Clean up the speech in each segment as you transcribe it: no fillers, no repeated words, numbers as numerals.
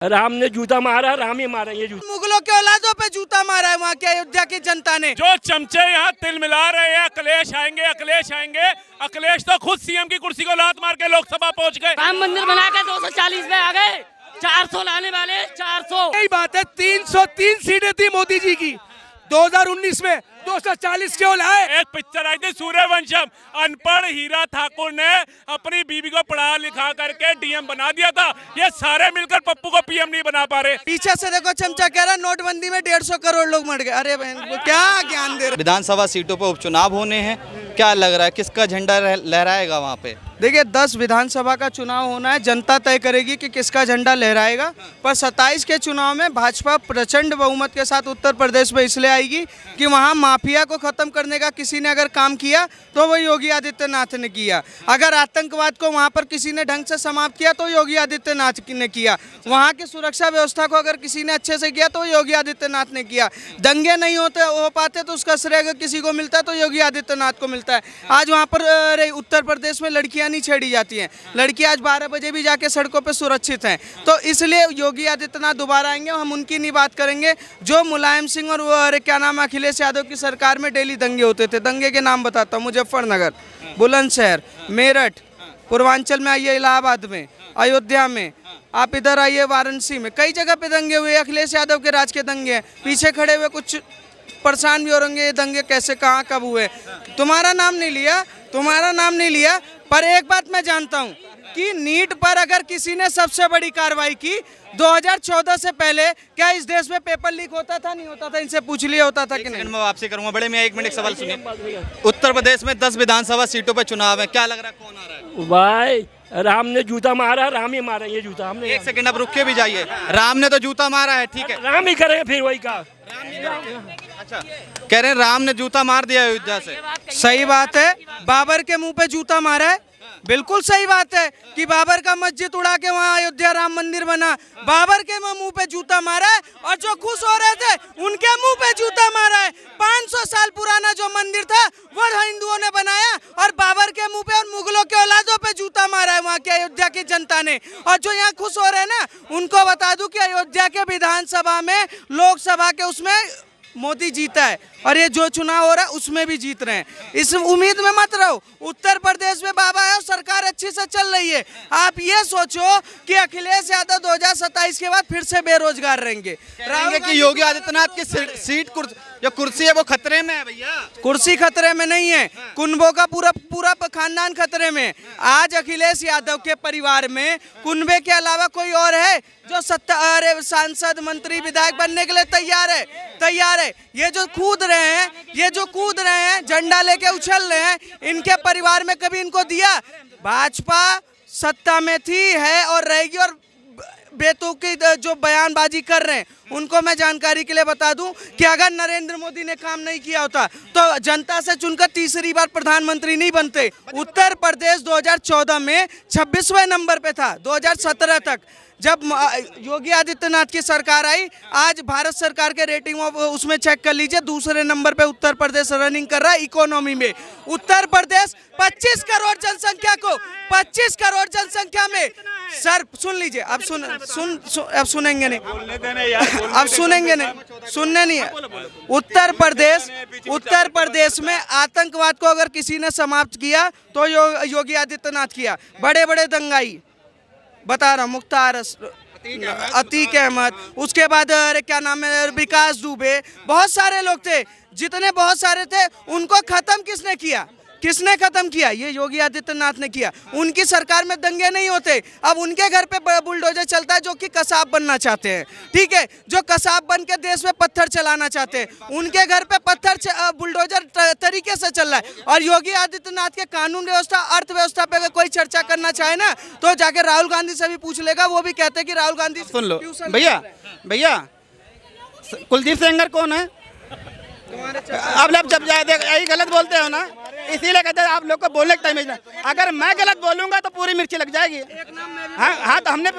राम ने जूता मारा, राम ही मारा ये जूता। मुगलों के औलादों पे जूता मारा है वहाँ के अयोध्या की जनता ने। जो चमचे यहाँ तिल मिला रहे हैं, अखिलेश आएंगे, अखिलेश आएंगे। अखिलेश तो खुद सीएम की कुर्सी को लात मार के लोकसभा पहुंच गए। राम मंदिर बनाकर 240 में आ गए, 400 लाने वाले 400। यही बात है, 303 सीटें थी मोदी जी की 2019 में, 240 क्यों लाए? एक पिक्चर आई थी सूर्यवंशम, अनपढ़ हीरा ठाकुर ने अपनी बीवी को पढ़ा लिखा करके डीएम बना दिया था। ये सारे मिलकर पप्पू को पीएम नहीं बना पा रहे। पीछे से देखो चमचा कह रहा नोटबंदी में 150 करोड़ लोग मर गए। अरे बहन को क्या ज्ञान दे रहे। विधानसभा सीटों पर उपचुनाव होने हैं, क्या लग रहा है किसका झंडा लहराएगा वहाँ पे? देखिए 10 विधानसभा का चुनाव होना है, जनता तय करेगी कि किसका झंडा लहराएगा। पर 27 के चुनाव में भाजपा प्रचंड बहुमत के साथ उत्तर प्रदेश में इसलिए आएगी कि वहाँ माफिया को खत्म करने का किसी ने अगर काम किया तो वो योगी आदित्यनाथ ने किया। अगर आतंकवाद को वहाँ पर किसी ने ढंग से समाप्त किया तो योगी आदित्यनाथ ने किया। वहाँ की सुरक्षा व्यवस्था को अगर किसी ने अच्छे से किया तो योगी आदित्यनाथ ने किया। दंगे नहीं हो पाते तो उसका श्रेय अगर किसी को मिलता है तो योगी आदित्यनाथ को मिलता है। आज वहाँ पर उत्तर प्रदेश में लड़कियाँ नहीं छेड़ी जाती हैं, लड़कियां आज 12 बजे भी जाके सड़कों पे सुरक्षित हैं। तो इसलिए योगी आदित्यनाथ दोबारा आएंगे, हम उनकी नहीं बात करेंगे। जो मुलायम सिंह और वो क्या नाम अखिलेश यादव की सरकार में डेली दंगे होते थे, दंगे के नाम बताता हूँ, मुजफ्फरनगर, बुलंदशहर, मेरठ, पूर्वांचल में आइए, इलाहाबाद में, अयोध्या में, आप इधर आइए वाराणसी में, कई जगह पे दंगे हुए। अखिलेश यादव के राज के दंगे हैं। पीछे खड़े हुए कुछ परेशान भी हो रहेंगे, ये दंगे कैसे कहाँ कब हुए। तुम्हारा नाम नहीं लिया, पर एक बात मैं जानता हूं कि नीट पर अगर किसी ने सबसे बड़ी कार्रवाई की 2014 से पहले, क्या इस देश में पेपर लीक होता था? नहीं होता था। इनसे पूछ लिया होता था कि नहीं? मैं आपसे करूंगा बड़े में 1 मिनट सवाल सुनिए। उत्तर प्रदेश में 10 विधानसभा सीटों पर चुनाव है, क्या लग रहा है कौन आ रहा है? भाई राम ने जूता मारा, राम ही मारा ये जूता। हमने 1 सेकंड अब रुक के भी जाइए। राम ने तो जूता मारा है, ठीक है, राम ही करेंगे फिर वही का। अच्छा कह रहे हैं राम ने जूता मार दिया अयोध्या से। सही बात है, बाबर के मुंह पे जूता मारा है। बिल्कुल सही बात है कि बाबर का मस्जिद उड़ा के वहाँ अयोध्या राम मंदिर बना, बाबर के मुंह पे जूता मारा है। और जो खुश हो रहे थे उनके मुंह पे जूता मारा है। 500 साल पुराना जो मंदिर था वो हिंदुओं ने बनाया और बाबर के मुंह पे और मुगलों के औलादों पे जूता मारा है वहाँ की अयोध्या की जनता ने। और जो यहाँ खुश हो रहे हैं ना, उनको बता दूं कि अयोध्या के विधानसभा में, लोकसभा के उसमें मोदी जीता है और ये जो चुनाव हो रहा है उसमें भी जीत रहे हैं। इस उम्मीद में मत रहो। उत्तर प्रदेश में बाबा है और सरकार अच्छी से चल रही है। आप ये सोचो कि अखिलेश यादव 2027 के बाद फिर से बेरोजगार रहेंगे। कि योगी आदित्यनाथ की सीट जो कुर्सी है वो खतरे में है भैया। कुर्सी खतरे में नहीं है, कुनबों का पूरा खानदान खतरे में। आज अखिलेश यादव के परिवार में कुनबे के अलावा कोई और है जो सांसद, मंत्री, विधायक बनने के लिए तैयार है। ये जो कूद रहे हैं, झंडा लेके उछल रहे हैं, इनके परिवार में कभी इनको दिया? भाजपा सत्ता में थी, है और रहेगी। और बेतुकी जो बयानबाजी कर रहे हैं उनको मैं जानकारी के लिए बता दूं कि अगर नरेंद्र मोदी ने काम नहीं किया होता तो जनता से चुनकर तीसरी बार प्रधानमंत्री नहीं बनते। उत्तर प्रदेश 2014 में 26वें नंबर पे था। 2017 तक जब योगी आदित्यनाथ की सरकार आई, आज भारत सरकार के रेटिंग उसमें चेक कर लीजिए, दूसरे नंबर पे उत्तर प्रदेश रनिंग कर रहा है इकोनॉमी में। उत्तर प्रदेश 25 करोड़ जनसंख्या में, सर सुन लीजिए, अब सुनेंगे नहीं, अब सुनेंगे नहीं, सुनने नहीं है। उत्तर प्रदेश में आतंकवाद को अगर किसी ने समाप्त किया तो योगी आदित्यनाथ किया। बड़े बड़े दंगाई बता रहा हूँ, मुख्तार अतीक अहमद, उसके बाद क्या नाम है, विकास दुबे, बहुत सारे लोग थे। जितने बहुत सारे थे उनको खत्म किसने खत्म किया? ये योगी आदित्यनाथ ने किया। उनकी सरकार में दंगे नहीं होते। अब उनके घर पे बुलडोजर चलता है जो कि कसाब बनना चाहते हैं, ठीक है, जो कसाब बन के देश में पत्थर चलाना चाहते हैं, उनके घर पे पत्थर बुलडोजर तरीके से चल रहा है। और योगी आदित्यनाथ के कानून व्यवस्था, अर्थव्यवस्था पे अगर कोई चर्चा करना चाहे ना तो जाके राहुल गांधी से भी पूछ लेगा। वो भी कहते हैं कि राहुल गांधी। सुन लो भैया कुलदीप सेंगर कौन है? आप जब यही गलत बोलते हो ना, इसीलिए कहते हैं आप लोग को बोलने का टाइम नहीं। अगर मैं गलत बोलूंगा तो पूरी मिर्ची लग जाएगी। हाँ तो आपने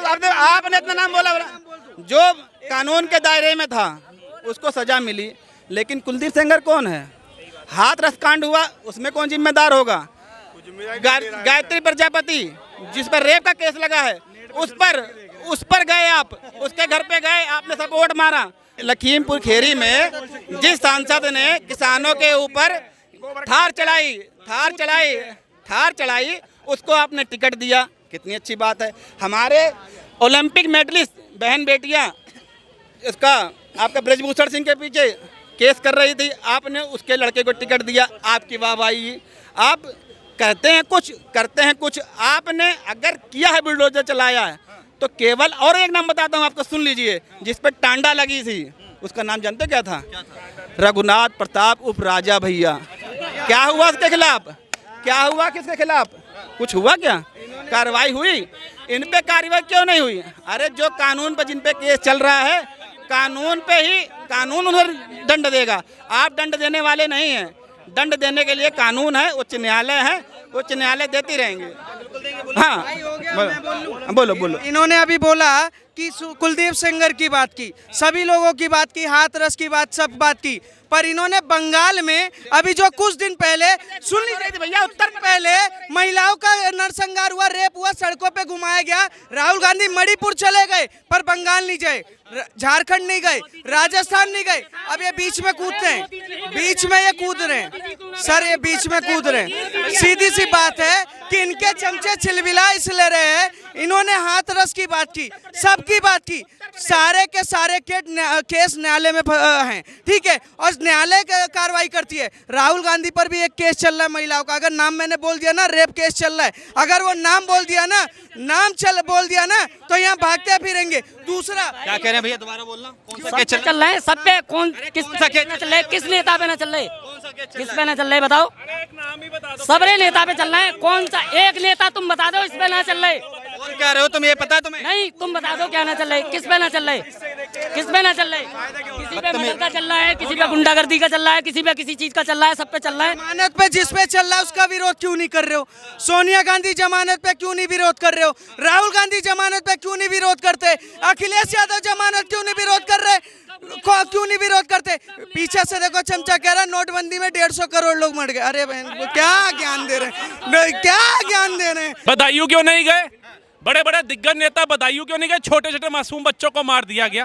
इतना नाम बोला, जो कानून के दायरे में था उसको सजा मिली, लेकिन कुलदीप सेंगर कौन है? हाथरस कांड हुआ, उसमें कौन जिम्मेदार होगा? गायत्री प्रजापति जिस पर रेप का केस लगा है, उस पर उस पर गए, आप उसके घर पे गए, आपने सपोर्ट मारा। लखीमपुर खेरी में जिस सांसद ने किसानों के ऊपर थार चढ़ाई उसको आपने टिकट दिया, कितनी अच्छी बात है। हमारे ओलंपिक मेडलिस्ट बहन बेटियां, इसका आपका ब्रजभूषण सिंह के पीछे केस कर रही थी, आपने उसके लड़के को टिकट दिया, आपकी वाहवाही। आप कहते हैं कुछ, करते हैं कुछ। आपने अगर किया है, बुलडोजर चलाया है, तो केवल, और एक नाम बताता हूँ आपको, सुन लीजिए, जिस पर टांडा लगी थी, उसका नाम जानते क्या था? रघुनाथ प्रताप उप राजा भैया। क्या हुआ उसके खिलाफ? क्या हुआ किसके खिलाफ? कुछ हुआ क्या? कार्रवाई हुई? इन पे कार्रवाई क्यों नहीं हुई? अरे जो कानून पर, जिन पे केस चल रहा है, कानून पे ही, कानून उन्हें दंड देगा। आप दंड देने वाले नहीं हैं। दंड देने के लिए कानून है, उच्च न्यायालय है, उच्च न्यायालय देती रहेंगे। हाँ बोलो। इन्होंने अभी बोला कि कुलदीप सेंगर की बात की, सभी लोगों की बात की, हाथरस की बात, सब बात की, पर इन्होंने बंगाल में अभी जो कुछ दिन पहले, सुन लीजिए भैया, उत्तर पहले महिलाओं का नरसंहार हुआ, रेप हुआ, सड़कों पे घुमाया गया। राहुल गांधी मणिपुर चले गए पर बंगाल नहीं गए, झारखंड नहीं गए, राजस्थान नहीं गए। अब ये बीच में कूदते हैं, बीच में ये कूद रहे हैं सर, ये बीच में कूद रहे हैं। सीधी सी बात है कि इनके चमचे छिलबिला इसलिए रहे हैं, इन्होंने हाथरस की बात की, सबकी बात की, सारे के सारे केस न्यायालय में हैं, ठीक है, और न्यायालय कार्रवाई करती है। राहुल गांधी पर भी एक केस चल रहा है महिलाओं का, अगर नाम मैंने बोल दिया ना, रेप केस चल रहा है, अगर वो नाम बोल दिया ना, बोल दिया ना, तो यहाँ भागते फिरेंगे। दूसरा क्या कह रहे हैं भैया, दोबारा बोलना? कौन सा सब केस पे चल रहे हैं, सब पे कौन किस सा केस पे चल रहे, किस नेता पे ना चल रहे, किस पे ना चल रहे बताओ? नाम ही बता दो। सबरे नेता पे चल रहे हैं, कौन सा एक नेता तुम बता दो इस पे ना चल रहे? कौन कह रहे हो तुम, ये पता है तुम्हें? नहीं, तुम बता दो क्या ना चल रहे, किस पे ना चल रहे, किस पे ना चल रहे? किसी पे मर्डर का चल रहा है, किसी पे गुंडागर्दी का चल रहा है, किसी पे किसी चीज का चल रहा है, सब पे चल रहा है। जमानत पे जिस पे चल रहा है उसका विरोध क्यों नहीं कर रहे हो? सोनिया गांधी जमानत पे क्यों नहीं विरोध कर रहे हो? राहुल गांधी जमानत पे क्यों नहीं विरोध करते? अखिलेश यादव जमानत क्यों नहीं विरोध कर रहे? क्यों नहीं विरोध करते? पीछे से देखो, चमचा कह रहा नोटबंदी में 150 करोड़ लोग मर गए। अरे बहन, क्या ज्ञान दे रहे हैं, क्या ज्ञान दे रहे हैं? बदायूं क्यों नहीं गए? बड़े बड़े दिग्गज नेता बदायूं क्यों नहीं गए? छोटे छोटे मासूम बच्चों को मार दिया गया।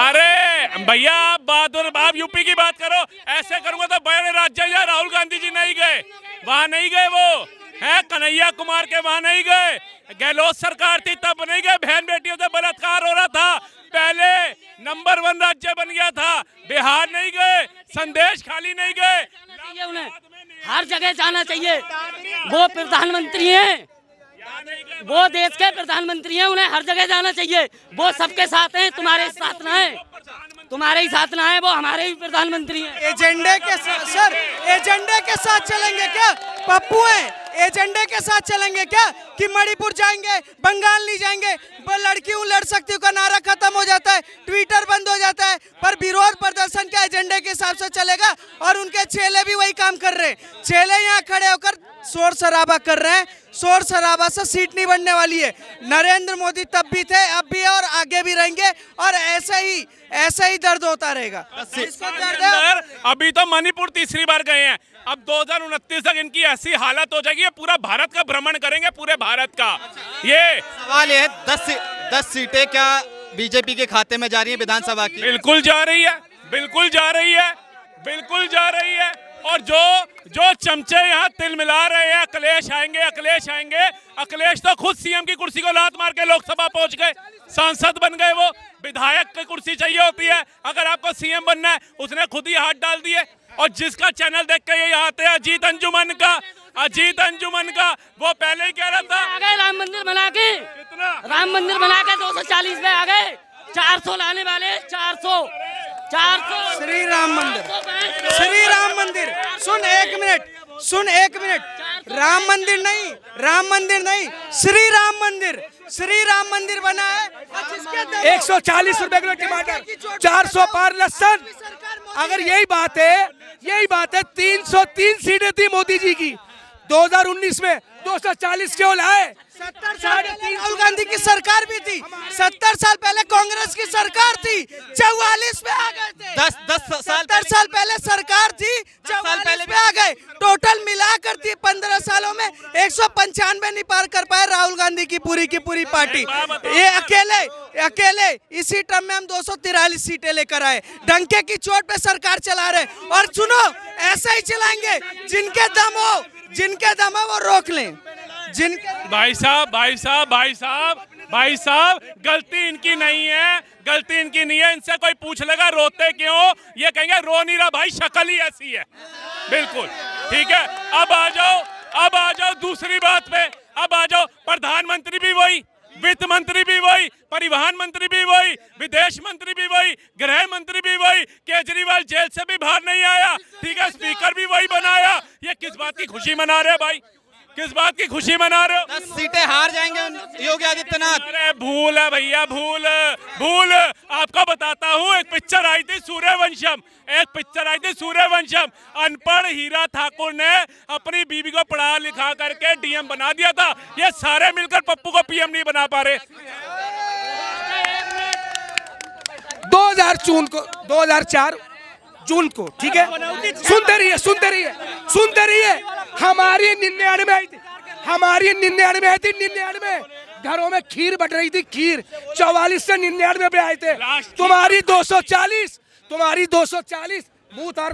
अरे भैया, आप बहादुर, आप यूपी की बात करो, ऐसे करूंगा तो बड़े राज्य या राहुल गांधी जी नहीं गए, वहां नहीं गए, वो है कन्हैया कुमार के वहां नहीं गए, गहलोत सरकार थी तब नहीं गए, बहन बेटियों से बलात्कार हो रहा था, पहले नंबर 1 राज्य बन गया था, बिहार नहीं गए, संदेश खाली नहीं गए, उन्हें हर जगह जाना चाहिए। वो प्रधानमंत्री हैं, वो देश के प्रधानमंत्री हैं, उन्हें हर जगह जाना चाहिए। वो सबके साथ हैं, तुम्हारे साथ ना है, तुम्हारे ही साथ ना है, वो हमारे ही प्रधानमंत्री हैं। एजेंडे के साथ सर, एजेंडे के साथ चलेंगे क्या? पप्पू हैं, एजेंडे के साथ चलेंगे क्या कि मणिपुर जाएंगे, बंगाल नहीं जाएंगे? लड़की हूँ लड़ सकती हूँ का नारा खत्म हो जाता है, ट्विटर बंद हो जाता है, पर विरोध प्रदर्शन के एजेंडे के हिसाब से चलेगा। और उनके चेले भी वही काम कर रहे हैं। चेले यहाँ खड़े होकर शोर शराबा कर रहे हैं, शोर शराबा से सीट नहीं बनने वाली है। नरेंद्र मोदी तब भी थे, अब भी है और आगे भी रहेंगे, और ऐसे ही दर्द होता रहेगा। अभी तो मणिपुर तीसरी बार गए हैं, अब 2029 तक इनकी ऐसी हालत हो जाएगी, ये पूरा भारत का भ्रमण करेंगे, पूरे भारत का। ये सवाल ये है, 10 सीटें क्या बीजेपी के खाते में जा रही है विधानसभा की? बिल्कुल जा रही है, बिल्कुल जा रही है, बिल्कुल जा रही है। और जो चमचे यहाँ तिल मिला रहे हैं, अखिलेश आएंगे, अखिलेश आएंगे, अखिलेश तो खुद सीएम की कुर्सी को लात मार के लोकसभा पहुंच गए, सांसद बन गए। वो विधायक की कुर्सी चाहिए होती है, अगर आपको सीएम बनना है, उसने खुद ही हाथ डाल दिए। और जिसका चैनल देख के ये आते हैं, अजीत अंजुमन का, वो पहले ही कह रहा था आ गए राम मंदिर बना के, कितना राम मंदिर बना के 240 पे आ गए, 400 लाने वाले, 400 श्री राम मंदिर, श्री राम मंदिर। सुन एक मिनट, राम मंदिर नहीं, श्री राम मंदिर बना है। 140 रुपए किलो टमाटर, 400 पार लहसुन। अगर यही बात है 303 सीटें थी मोदी जी की, 2019 में 240 क्यों लाए? 70 साल पहले राहुल गांधी की सरकार भी थी, 70 साल पहले कांग्रेस की सरकार थी, 44 पे आ गए थे। 10 साल 70 साल पहले सरकार थी, 44 पे आ गए। टोटल मिलाकर थी 15 सालों में 195 नहीं पार कर पाए राहुल गांधी की पूरी पार्टी। ये अकेले इसी टर्म में हम 243 सीटें लेकर आए। डंके की चोट पे सरकार चला रहे, और सुनो ऐसा ही चलाएंगे। जिनके दम हो वो रोक लें। भाई साहब गलती इनकी नहीं है, इनसे कोई पूछ लेगा रोते क्यों, ये कहेंगे रो नहीं रहा भाई, शक्ल ही ऐसी है। बिल्कुल ठीक है। अब आ जाओ दूसरी बात पे। अब आ जाओ, प्रधानमंत्री भी वही, वित्त मंत्री भी वही, परिवहन मंत्री भी वही, विदेश मंत्री भी वही, गृह मंत्री भी वही, केजरीवाल जेल से भी बाहर नहीं आया, ठीक है, स्पीकर भी वही बनाया। ये किस बात की खुशी मना रहे हो भाई, किस बात की खुशी मना रहे हो? 10 सीटें हार जाएंगे योगी आदित्यनाथ। अरे भूल है भैया, भूल। आपको बताता हूँ, एक पिक्चर आई थी सूर्यवंशम, अनपढ़ हीरा ठाकुर ने अपनी बीवी को पढ़ा लिखा करके डीएम बना दिया था। ये सारे मिलकर पप्पू को पीएम नहीं बना पा रहे। 2004 जून को, ठीक है, सुनते रहिए। हमारी 99 आई थी, 99 घरों में खीर बट रही थी, खीर 44 से 99 पे आए थे। तुम्हारी 240 बूथ और